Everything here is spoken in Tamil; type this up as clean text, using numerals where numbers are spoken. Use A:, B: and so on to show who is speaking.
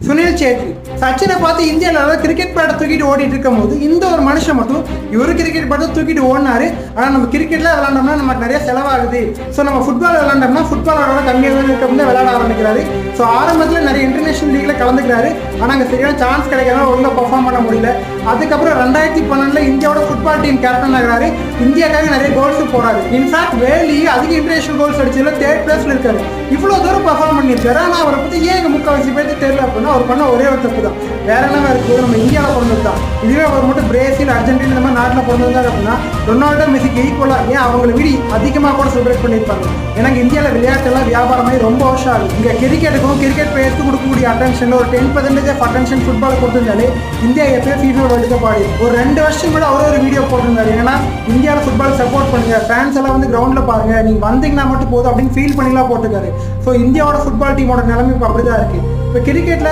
A: சுனில் சேத்ரி. சச்சினை பார்த்து இந்தியாவில் கிரிக்கெட் பேட்டை தூக்கிட்டு ஓடிட்டு இருக்கும் போது இந்த ஒரு மனுஷன் மட்டும் இவரு கிரிக்கெட் பேட்டை தூக்கிட்டு ஓடினாரு. ஆனால் நம்ம கிரிக்கெட்ல விளாண்டோம்னா நமக்கு நிறைய செலவாகுது. ஸோ நம்ம ஃபுட்பால் விளாண்டோம்னா ஃபுட்பாலோட கம்மியாக இருக்க விளையாட ஆரம்பிக்கிறாரு. ஸோ ஆரம்பத்தில் நிறைய இன்டர்நேஷனல் லீக்ல கலந்துக்கிறாரு. ஆனால் அங்கே சரியான சான்ஸ் கிடைக்கிறதுனால ஒழுங்காக பர்ஃபார்ம் பண்ண முடியல. அதுக்கப்புறம் 2012 இந்தியாவோட ஃபுட்பால் டீம் கேப்டன் ஆகிறாரு. இந்தியாவுக்காக நிறைய கோல்ஸ் போறாரு. இன்ஃபேக்ட் வேர்ல்ட்லேயே அதிக இன்டர்நேஷனல் கோல்ஸ் அடிச்சதுல 3rd பிளேஸ்ல இருக்காரு. இவ்வளோ தூரம் பர்ஃபார்ம் பண்ணியிருக்காரு. ஆனால் அவரை பற்றி ஏன் முக்கால்வாசி பேருக்கு தெரியல அப்படின்னா அவர் பண்ண ஒரே ஒரு தப்பு தான். வேற என்ன இருக்குது, நம்ம இந்தியாவில் பிறந்தது தான். இதுவே அவர் மட்டும் பிரேசில், அர்ஜென்டினா இந்த மாதிரி நாட்டில் பிறந்திருந்தாரு அப்படின்னா ரொனால்டோ, மெஸ்ஸிக்கு ஈக்குவலாக ஏன் அவங்களை விடி அதிகமாக கூட செலிப்ரேட் பண்ணியிருப்பாங்க. ஏன்னா இந்தியாவில் விளையாட்டெல்லாம் வியாபாரமாகி ரொம்ப வருஷம் ஆகுது. இங்கே கிரிக்கெட்டுக்கும் கிரிக்கெட் பிளேயர்ஸ்க்கு கொடுக்கக்கூடிய அட்டென்ஷன் ஒரு 10% ஆஃப் அட்டென்ஷன் ஃபுட்பால் கொடுத்துருந்தாலே இந்தியா எப்பயோ FIFA வேர்ல்டு கப் ஆடி ஒரு 2 வருஷம் கூட ஒரு வீடியோ போட்டிருந்தாரு. ஏன்னா இந்தியாவில் ஃபுட்பால் சப்போர்ட் பண்ணுங்க, ஃபேன்ஸ் எல்லாம் வந்து கிரவுண்டில் பாருங்க, நீங்கள் வந்தீங்கன்னா மட்டும் போதும் அப்படின்னு ஃபீல் பண்ணிலாம் போட்டுருக்காரு. ஸோ இந்தியாவோட ஃபுட்பால் டீமோட நிலைமை இப்போ அப்படி தான் இருக்குது. இப்போ கிரிக்கெட்டில்